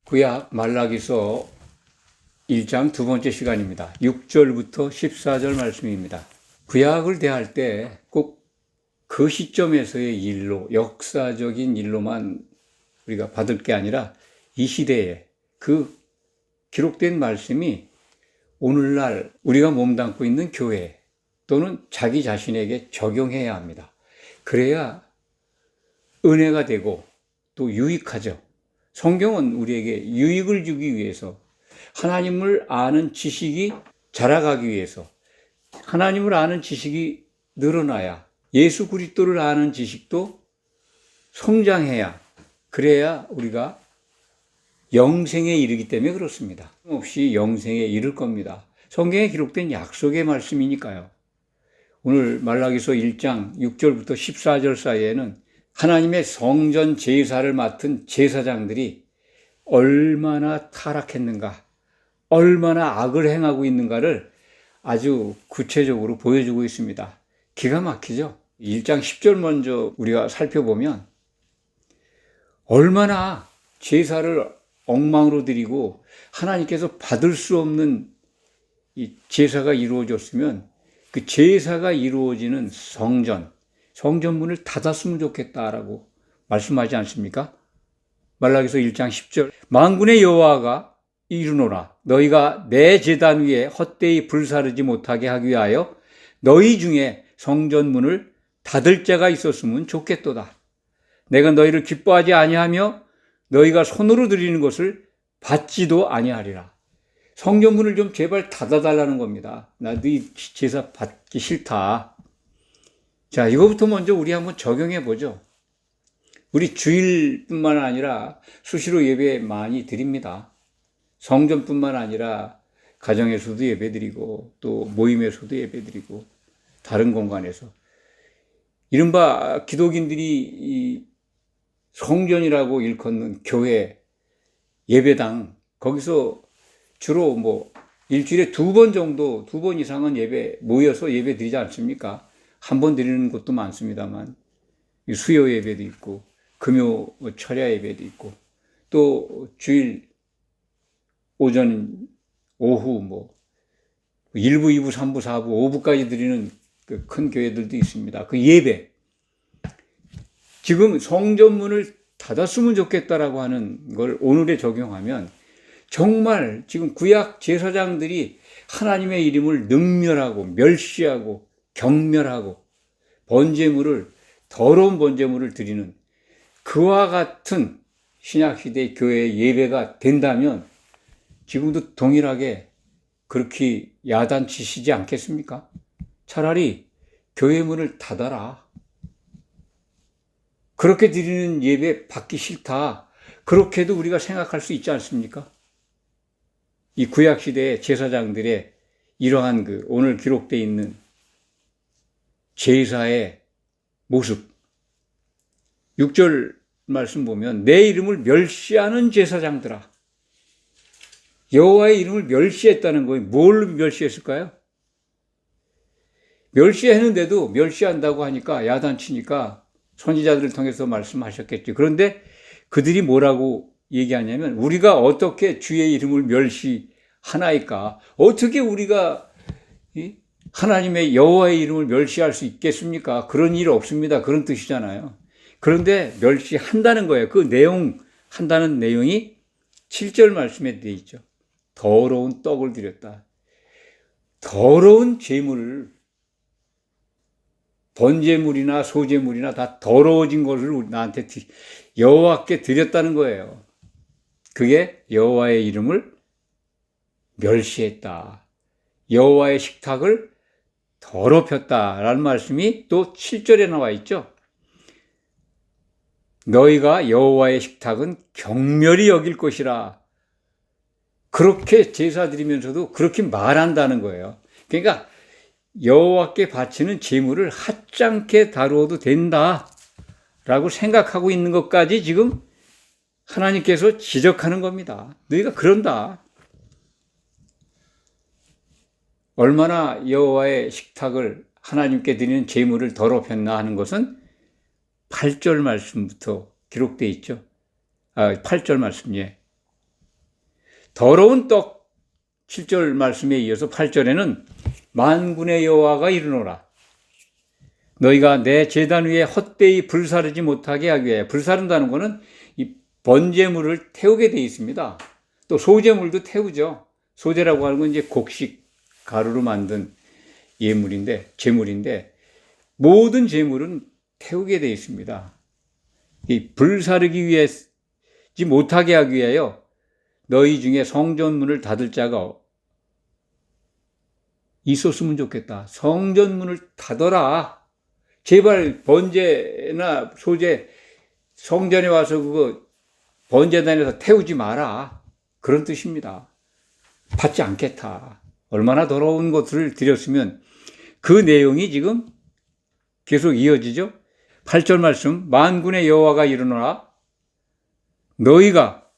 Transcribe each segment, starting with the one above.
구약 말라기서 1장 두 번째 시간입니다. 6절부터 14절 말씀입니다. 구약을 대할 때 꼭 그 시점에서의 일로, 역사적인 일로만 우리가 받을 게 아니라 이 시대에 그 기록된 말씀이 오늘날 우리가 몸담고 있는 교회 또는 자기 자신에게 적용해야 합니다. 그래야 은혜가 되고 또 유익하죠. 성경은 우리에게 유익을 주기 위해서, 하나님을 아는 지식이 자라가기 위해서, 하나님을 아는 지식이 늘어나야, 예수 그리스도를 아는 지식도 성장해야, 그래야 우리가 영생에 이르기 때문에 그렇습니다. 없이 영생에 이를 겁니다. 성경에 기록된 약속의 말씀이니까요. 오늘 말라기서 1장 6절부터 14절 사이에는 하나님의 성전 제사를 맡은 제사장들이 얼마나 타락했는가, 얼마나 악을 행하고 있는가를 아주 구체적으로 보여주고 있습니다. 기가 막히죠? 1장 10절 먼저 우리가 살펴보면 얼마나 제사를 엉망으로 드리고 하나님께서 받을 수 없는 이 제사가 이루어졌으면 그 제사가 이루어지는 성전문을 닫았으면 좋겠다라고 말씀하지 않습니까? 말라기서 1장 10절 만군의 여호와가 이르노라 너희가 내 제단 위에 헛되이 불사르지 못하게 하기 위하여 너희 중에 성전문을 닫을 자가 있었으면 좋겠도다. 내가 너희를 기뻐하지 아니하며 너희가 손으로 드리는 것을 받지도 아니하리라. 성전문을 좀 제발 닫아달라는 겁니다. 나 네 제사 받기 싫다. 자, 이거부터 먼저 우리 한번 적용해 보죠. 우리 주일뿐만 아니라 수시로 예배 많이 드립니다. 성전뿐만 아니라 가정에서도 예배 드리고 또 모임에서도 예배 드리고 다른 공간에서 이른바 기독인들이 이 성전이라고 일컫는 교회 예배당, 거기서 주로 일주일에 두 번 이상은 모여서 예배 드리지 않습니까? 한 번 드리는 곳도 많습니다만 수요 예배도 있고 금요 철야 예배도 있고 또 주일 오전 오후 1부 2부 3부 4부 5부까지 드리는 그 큰 교회들도 있습니다. 그 예배, 지금 성전문을 닫았으면 좋겠다라고 하는 걸 오늘에 적용하면 정말 지금 구약 제사장들이 하나님의 이름을 능멸하고 멸시하고 경멸하고 더러운 번제물을 드리는 그와 같은 신약시대 교회의 예배가 된다면 지금도 동일하게 그렇게 야단치시지 않겠습니까? 차라리 교회 문을 닫아라. 그렇게 드리는 예배 받기 싫다. 그렇게도 우리가 생각할 수 있지 않습니까? 이 구약시대의 제사장들의 이러한 오늘 기록되어 있는 제사의 모습. 6절 말씀 보면 내 이름을 멸시하는 제사장들아. 여호와의 이름을 멸시했다는 거예요. 뭘 멸시했을까요? 멸시했는데도 멸시한다고 하니까 야단치니까 선지자들을 통해서 말씀하셨겠죠. 그런데 그들이 뭐라고 얘기하냐면 우리가 어떻게 주의 이름을 멸시하나이까? 어떻게 우리가 하나님의 여호와의 이름을 멸시할 수 있겠습니까? 그런 일 없습니다. 그런 뜻이잖아요. 그런데 멸시한다는 거예요. 그 한다는 내용이 7절 말씀에 되어 있죠. 더러운 떡을 드렸다. 더러운 제물을, 번제물이나 소제물이나 다 더러워진 것을 나한테 여호와께 드렸다는 거예요. 그게 여호와의 이름을 멸시했다. 여호와의 식탁을 더럽혔다라는 말씀이 또 7절에 나와 있죠. 너희가 여호와의 식탁은 경멸히 여길 것이라. 그렇게 제사 드리면서도 그렇게 말한다는 거예요. 그러니까 여호와께 바치는 제물을 하찮게 다루어도 된다라고 생각하고 있는 것까지 지금 하나님께서 지적하는 겁니다. 너희가 그런다. 얼마나 여호와의 식탁을 하나님께 드리는 제물을 더럽혔나 하는 것은 8절 말씀부터 기록되어 있죠. 8절 말씀, 예. 더러운 떡 7절 말씀에 이어서 8절에는 만군의 여호와가 이르노라. 너희가 내 제단 위에 헛되이 불사르지 못하게 하기 위해, 불사른다는 것은 이 번제물을 태우게 되어 있습니다. 또 소제물도 태우죠. 소제라고 하는 건 이제 곡식 가루로 만든 제물인데 모든 제물은 태우게 되어 있습니다. 이 불사르기 위해지 못하게 하기 위하여 너희 중에 성전문을 닫을 자가 있었으면 좋겠다. 성전문을 닫아라. 제발 번제나 소제 성전에 와서 그거 번제단에서 태우지 마라. 그런 뜻입니다. 받지 않겠다. 얼마나 더러운 것을 드렸으면. 그 내용이 지금 계속 이어지죠. 8절 말씀, 만군의 여호와가 이르노라. 너희가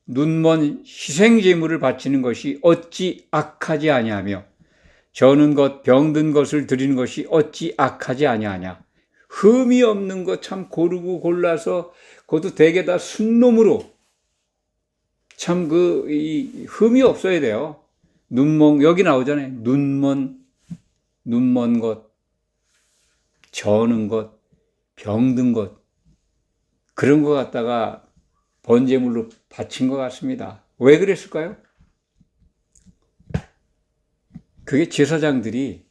눈먼 희생제물을 바치는 것이 어찌 악하지 아니하며 저는 것 병든 것을 드리는 것이 어찌 악하지 아니하냐. 흠이 없는 것 참 고르고 골라서 그것도 대개 다 순놈으로 참 이 흠이 없어야 돼요. 여기 나오잖아요. 눈먼 것, 저는 것, 병든 것, 그런 것 갖다가 번제물로 바친 것 같습니다. 왜 그랬을까요? 그게 제사장들이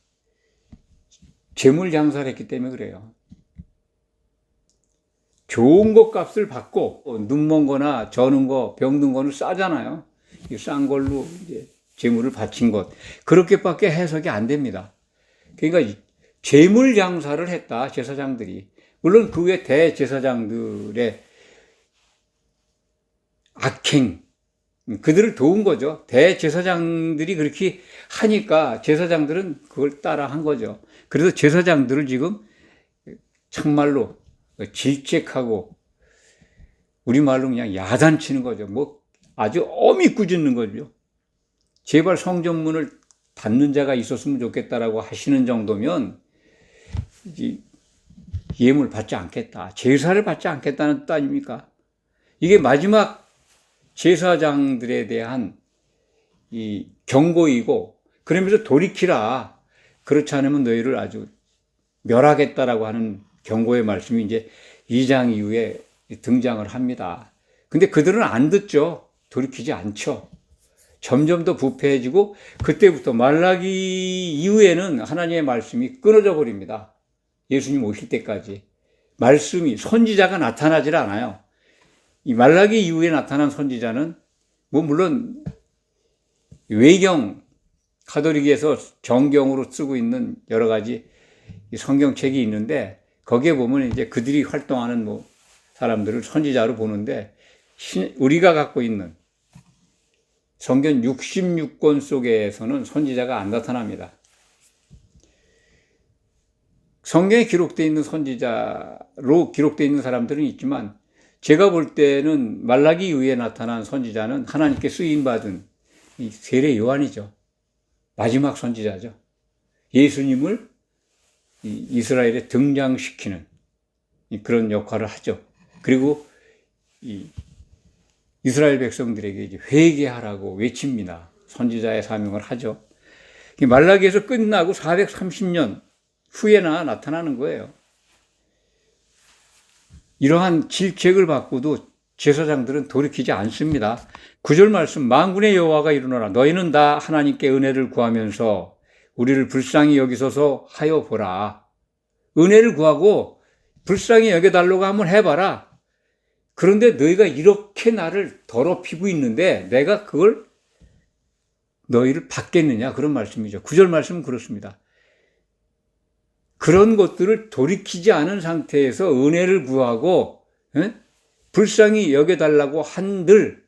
제물 장사를 했기 때문에 그래요. 좋은 것 값을 받고, 눈먼 거나 저는 거, 병든 거는 싸잖아요. 싼 걸로 이제 제물을 바친 것. 그렇게밖에 해석이 안 됩니다. 그러니까 제물 장사를 했다, 제사장들이. 물론 그 외 대제사장들의 악행, 그들을 도운 거죠. 대제사장들이 그렇게 하니까 제사장들은 그걸 따라 한 거죠. 그래서 제사장들을 지금 정말로 질책하고 우리말로 그냥 야단치는 거죠. 아주 엄히 꾸짖는 거죠. 제발 성전문을 닫는 자가 있었으면 좋겠다라고 하시는 정도면 예물 받지 않겠다. 제사를 받지 않겠다는 뜻 아닙니까? 이게 마지막 제사장들에 대한 이 경고이고, 그러면서 돌이키라. 그렇지 않으면 너희를 아주 멸하겠다라고 하는 경고의 말씀이 이제 2장 이후에 등장을 합니다. 근데 그들은 안 듣죠. 돌이키지 않죠. 점점 더 부패해지고, 그때부터 말라기 이후에는 하나님의 말씀이 끊어져 버립니다. 예수님 오실 때까지. 말씀이, 선지자가 나타나질 않아요. 이 말라기 이후에 나타난 선지자는 물론 외경 가톨릭에서 정경으로 쓰고 있는 여러 가지 성경책이 있는데, 거기에 보면 이제 그들이 활동하는 사람들을 선지자로 보는데, 우리가 갖고 있는 성경 66권 속에서는 선지자가 안 나타납니다. 성경에 기록되어 있는 선지자로 기록되어 있는 사람들은 있지만, 제가 볼 때는 말라기 이후에 나타난 선지자는 하나님께 쓰임받은 이 세례 요한이죠. 마지막 선지자죠. 예수님을 이스라엘에 등장시키는 그런 역할을 하죠. 그리고 이스라엘 백성들에게 이제 회개하라고 외칩니다. 선지자의 사명을 하죠. 말라기에서 끝나고 430년 후에나 나타나는 거예요. 이러한 질책을 받고도 제사장들은 돌이키지 않습니다. 9절 말씀, 만군의 여호와가 이르노라. 너희는 다 하나님께 은혜를 구하면서 우리를 불쌍히 여기소서 하여 보라. 은혜를 구하고 불쌍히 여겨달라고 한번 해봐라. 그런데 너희가 이렇게 나를 더럽히고 있는데 내가 그걸 너희를 받겠느냐, 그런 말씀이죠. 9절 말씀은 그렇습니다. 그런 것들을 돌이키지 않은 상태에서 은혜를 구하고 불쌍히 여겨달라고 한들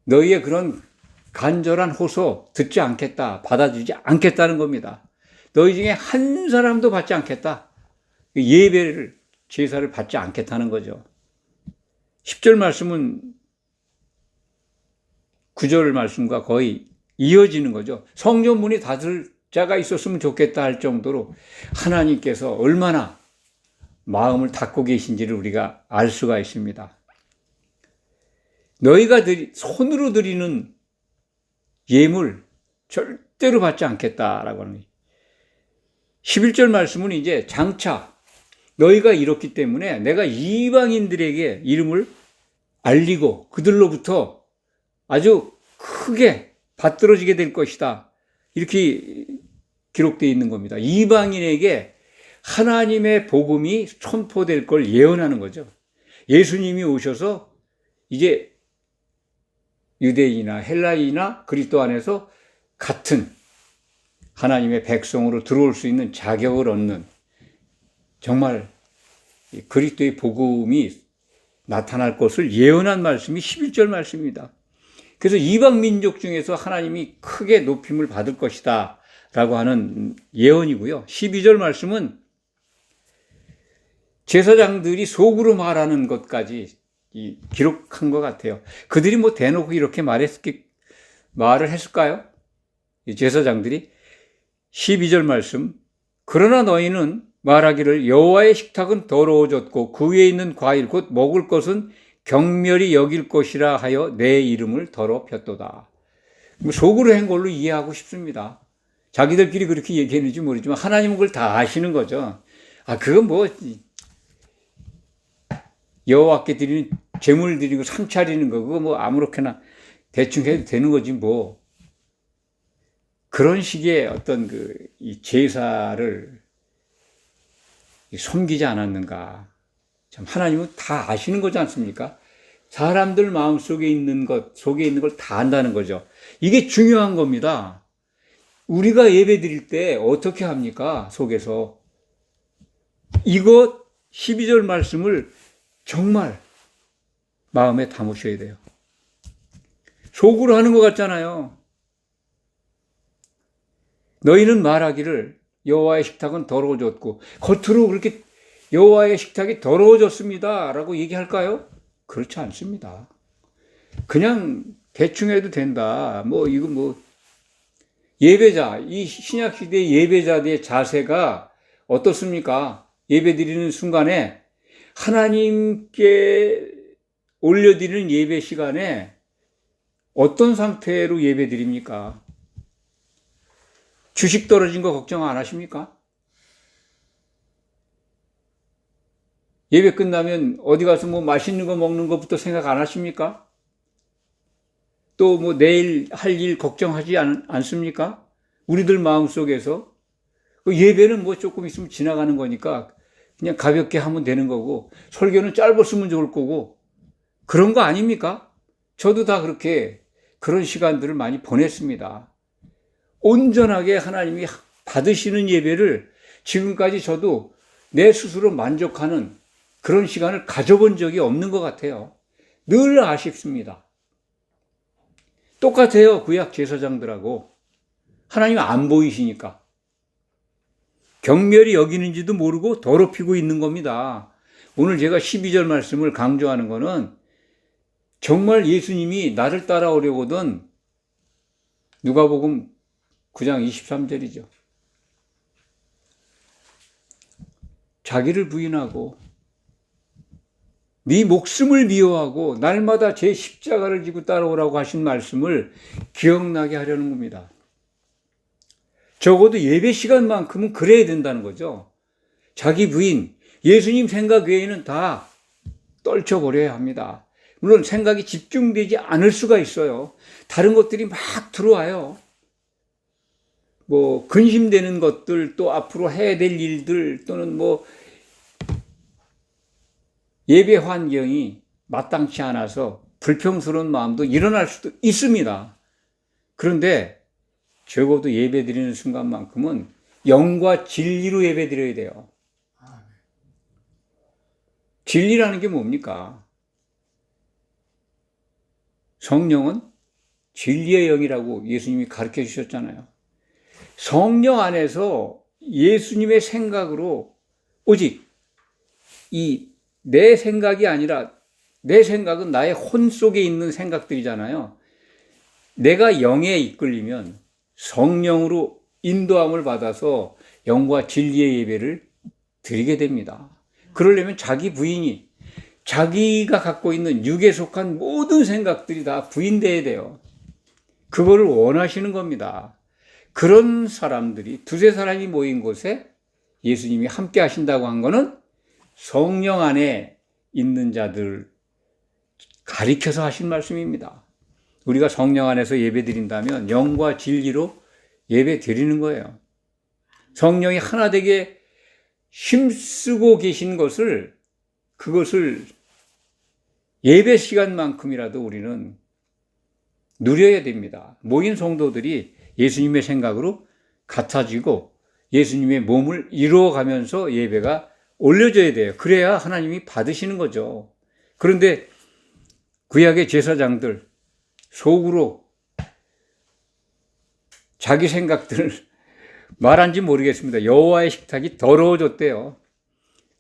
너희의 그런 간절한 호소 듣지 않겠다, 받아주지 않겠다는 겁니다. 너희 중에 한 사람도 받지 않겠다. 예배를, 제사를 받지 않겠다는 거죠. 10절 말씀은 9절 말씀과 거의 이어지는 거죠. 성전문이 닫을 자가 있었으면 좋겠다 할 정도로 하나님께서 얼마나 마음을 닫고 계신지를 우리가 알 수가 있습니다. 너희가 손으로 드리는 예물 절대로 받지 않겠다라고 하는 거예요. 11절 말씀은 이제 장차 너희가 이렇기 때문에 내가 이방인들에게 이름을 알리고 그들로부터 아주 크게 받들어지게 될 것이다. 이렇게 기록되어 있는 겁니다. 이방인에게 하나님의 복음이 선포될 걸 예언하는 거죠. 예수님이 오셔서 이제 유대인이나 헬라인이나 그리스도 안에서 같은 하나님의 백성으로 들어올 수 있는 자격을 얻는 정말 그리스도의 복음이 나타날 것을 예언한 말씀이 11절 말씀입니다. 그래서 이방 민족 중에서 하나님이 크게 높임을 받을 것이다 라고 하는 예언이고요. 12절 말씀은 제사장들이 속으로 말하는 것까지 기록한 것 같아요. 그들이 뭐 대놓고 이렇게 말을 했을까요? 제사장들이 12절 말씀, 그러나 너희는 말하기를 여호와의 식탁은 더러워졌고 그 위에 있는 과일 곧 먹을 것은 경멸히 여길 것이라 하여 내 이름을 더럽혔도다. 속으로 한 걸로 이해하고 싶습니다. 자기들끼리 그렇게 얘기했는지 모르지만 하나님은 그걸 다 아시는 거죠. 그건 뭐 여호와께 드리는 제물 드리고 상 차리는 거 그거 뭐 아무렇게나 대충 해도 되는 거지 뭐. 그런 식의 어떤 이 제사를 섬기지 않았는가. 참 하나님은 다 아시는 거지 않습니까? 사람들 마음속에 있는 것, 속에 있는 걸 다 안다는 거죠. 이게 중요한 겁니다. 우리가 예배 드릴 때 어떻게 합니까? 속에서. 이거 12절 말씀을 정말 마음에 담으셔야 돼요. 속으로 하는 것 같잖아요. 너희는 말하기를 여호와의 식탁은 더러워졌고 겉으로 그렇게 여호와의 식탁이 더러워졌습니다 라고 얘기할까요? 그렇지 않습니다. 그냥 대충 해도 된다. 이거 예배자, 이 신약시대의 예배자들의 자세가 어떻습니까? 예배 드리는 순간에 하나님께 올려드리는 예배 시간에 어떤 상태로 예배 드립니까? 주식 떨어진 거 걱정 안 하십니까? 예배 끝나면 어디 가서 맛있는 거 먹는 것부터 생각 안 하십니까? 또 내일 할 일 걱정하지 않습니까? 우리들 마음속에서. 예배는 조금 있으면 지나가는 거니까 그냥 가볍게 하면 되는 거고 설교는 짧았으면 좋을 거고 그런 거 아닙니까? 저도 다 그런 시간들을 많이 보냈습니다. 온전하게 하나님이 받으시는 예배를 지금까지 저도 내 스스로 만족하는 그런 시간을 가져본 적이 없는 것 같아요. 늘 아쉽습니다. 똑같아요. 구약 제사장들하고. 하나님 안 보이시니까. 경멸히 여기는지도 모르고 더럽히고 있는 겁니다. 오늘 제가 12절 말씀을 강조하는 거는 정말 예수님이 나를 따라오려거든 누가복음 9장 23절이죠. 자기를 부인하고 네 목숨을 미워하고 날마다 제 십자가를 지고 따라오라고 하신 말씀을 기억나게 하려는 겁니다. 적어도 예배 시간만큼은 그래야 된다는 거죠. 자기 부인, 예수님 생각 외에는 다 떨쳐버려야 합니다. 물론 생각이 집중되지 않을 수가 있어요. 다른 것들이 막 들어와요. 근심되는 것들, 또 앞으로 해야 될 일들, 또는 예배 환경이 마땅치 않아서 불평스러운 마음도 일어날 수도 있습니다. 그런데 적어도 예배 드리는 순간만큼은 영과 진리로 예배 드려야 돼요. 진리라는 게 뭡니까? 성령은 진리의 영이라고 예수님이 가르쳐 주셨잖아요. 성령 안에서 예수님의 생각으로 오직 내 생각이 아니라 내 생각은 나의 혼 속에 있는 생각들이잖아요. 내가 영에 이끌리면 성령으로 인도함을 받아서 영과 진리의 예배를 드리게 됩니다. 그러려면 자기 부인이 자기가 갖고 있는 육에 속한 모든 생각들이 다 부인돼야 돼요. 그거를 원하시는 겁니다. 그런 사람들이 두세 사람이 모인 곳에 예수님이 함께 하신다고 한 거는 성령 안에 있는 자들 가리켜서 하신 말씀입니다. 우리가 성령 안에서 예배 드린다면 영과 진리로 예배 드리는 거예요. 성령이 하나 되게 힘쓰고 계신 것을, 그것을 예배 시간만큼이라도 우리는 누려야 됩니다. 모인 성도들이 예수님의 생각으로 같아지고 예수님의 몸을 이루어가면서 예배가 올려져야 돼요. 그래야 하나님이 받으시는 거죠. 그런데 구약의 제사장들 속으로 자기 생각들을 말한지 모르겠습니다. 여호와의 식탁이 더러워졌대요.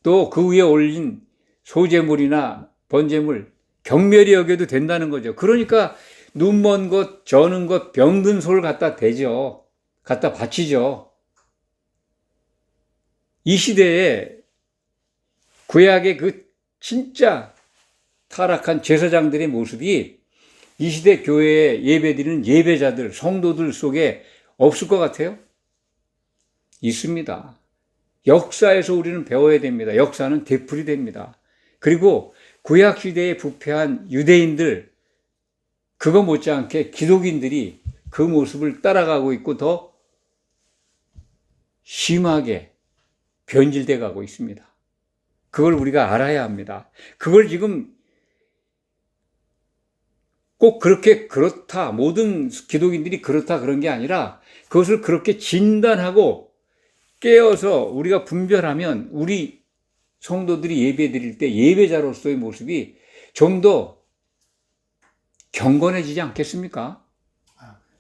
또 그 위에 올린 소제물이나 번제물 경멸히 여겨도 된다는 거죠. 그러니까 눈먼 것, 저는 것, 병든 소를 갖다 대죠. 갖다 바치죠. 이 시대에 구약의 그 진짜 타락한 제사장들의 모습이 이 시대 교회에 예배드리는 예배자들, 성도들 속에 없을 것 같아요? 있습니다. 역사에서 우리는 배워야 됩니다. 역사는 되풀이 됩니다. 그리고 구약 시대에 부패한 유대인들, 그거 못지않게 기독인들이 그 모습을 따라가고 있고 더 심하게 변질돼 가고 있습니다. 그걸 우리가 알아야 합니다. 그걸 지금 꼭 그렇게 그렇다, 모든 기독인들이 그렇다 그런 게 아니라 그것을 그렇게 진단하고 깨어서 우리가 분별하면 우리 성도들이 예배 드릴 때 예배자로서의 모습이 좀 더 경건해지지 않겠습니까?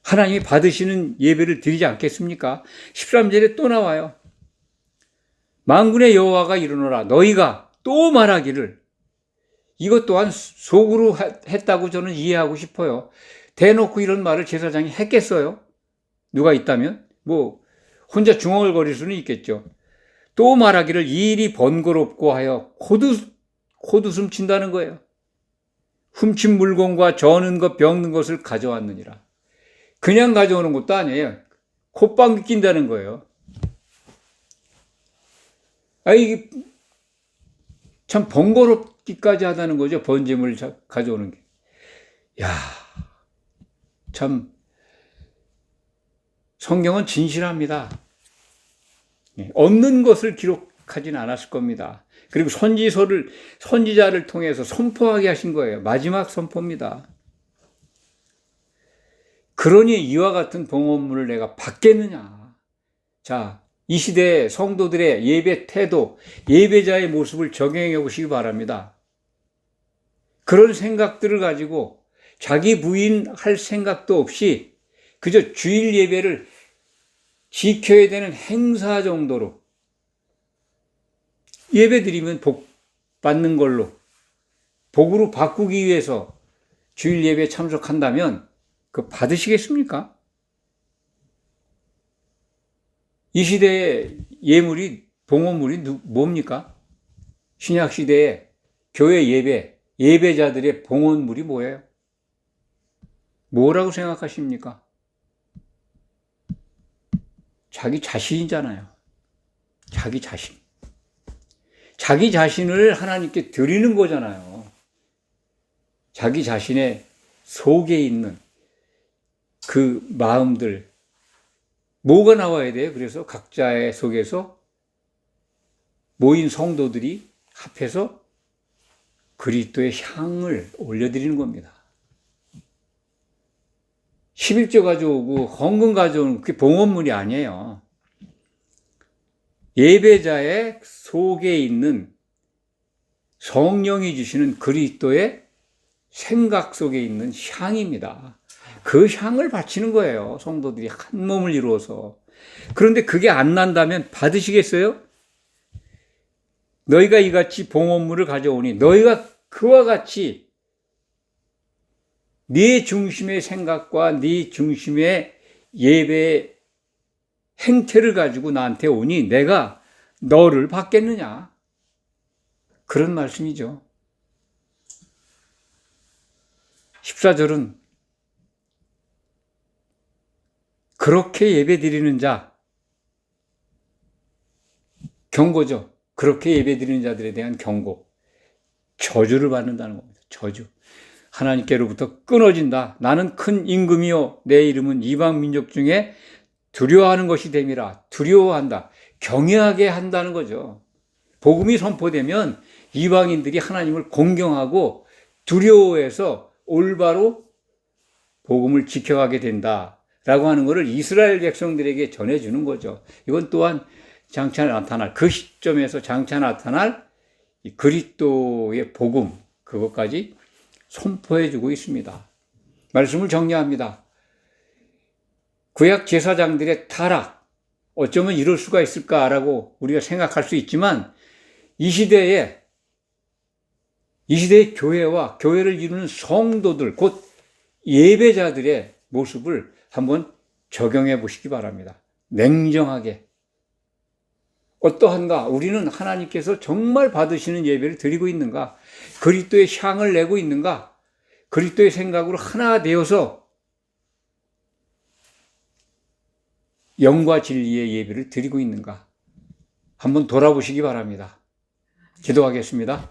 하나님이 받으시는 예배를 드리지 않겠습니까? 13절에 또 나와요. 만군의 여호와가 이르노라 너희가 또 말하기를. 이것 또한 속으로 했다고 저는 이해하고 싶어요. 대놓고 이런 말을 제사장이 했겠어요? 누가 있다면? 혼자 중얼거릴 수는 있겠죠. 또 말하기를 이 일이 번거롭고 하여 코웃음 친다는 거예요. 훔친 물건과 저는 것, 병든 것을 가져왔느니라. 그냥 가져오는 것도 아니에요. 콧방귀 낀다는 거예요. 이게 참 번거롭기까지 하다는 거죠. 번제물을 가져오는 게. 참 성경은 진실합니다. 없는 것을 기록하진 않았을 겁니다. 그리고 선지자를 통해서 선포하게 하신 거예요. 마지막 선포입니다. 그러니 이와 같은 봉헌물을 내가 받겠느냐. 자, 이 시대의 성도들의 예배 태도, 예배자의 모습을 적용해 보시기 바랍니다. 그런 생각들을 가지고 자기 부인할 생각도 없이 그저 주일 예배를 지켜야 되는 행사 정도로 예배 드리면 복 받는 걸로 복으로 바꾸기 위해서 주일 예배에 참석한다면 그거 받으시겠습니까? 이 시대의 예물이, 봉헌물이 뭡니까? 신약 시대의 교회 예배자들의 봉헌물이 뭐예요? 뭐라고 생각하십니까? 자기 자신이잖아요. 자기 자신. 자기 자신을 하나님께 드리는 거잖아요. 자기 자신의 속에 있는 그 마음들, 뭐가 나와야 돼요? 그래서 각자의 속에서 모인 성도들이 합해서 그리스도의 향을 올려드리는 겁니다. 11조 가져오고 헌금 가져오는 그게 봉헌물이 아니에요. 예배자의 속에 있는 성령이 주시는 그리스도의 생각 속에 있는 향입니다. 그 향을 바치는 거예요. 성도들이 한 몸을 이루어서. 그런데 그게 안 난다면 받으시겠어요? 너희가 이같이 봉헌물을 가져오니 너희가 그와 같이 네 중심의 생각과 네 중심의 예배의 행태를 가지고 나한테 오니 내가 너를 받겠느냐? 그런 말씀이죠. 14절은 그렇게 예배 드리는 자, 경고죠. 그렇게 예배 드리는 자들에 대한 경고. 저주를 받는다는 겁니다. 저주. 하나님께로부터 끊어진다. 나는 큰 임금이요 내 이름은 이방 민족 중에 두려워하는 것이 됨이라. 두려워한다. 경외하게 한다는 거죠. 복음이 선포되면 이방인들이 하나님을 공경하고 두려워해서 올바로 복음을 지켜가게 된다라고 하는 것을 이스라엘 백성들에게 전해주는 거죠. 이건 또한 장차 나타날, 그 시점에서 장차 나타날 이 그리스도의 복음, 그것까지 선포해주고 있습니다. 말씀을 정리합니다. 구약 제사장들의 타락, 어쩌면 이럴 수가 있을까라고 우리가 생각할 수 있지만 이 시대의 교회와 교회를 이루는 성도들, 곧 예배자들의 모습을 한번 적용해 보시기 바랍니다. 냉정하게. 어떠한가? 우리는 하나님께서 정말 받으시는 예배를 드리고 있는가? 그리스도의 향을 내고 있는가? 그리스도의 생각으로 하나 되어서 영과 진리의 예배를 드리고 있는가? 한번 돌아보시기 바랍니다. 기도하겠습니다.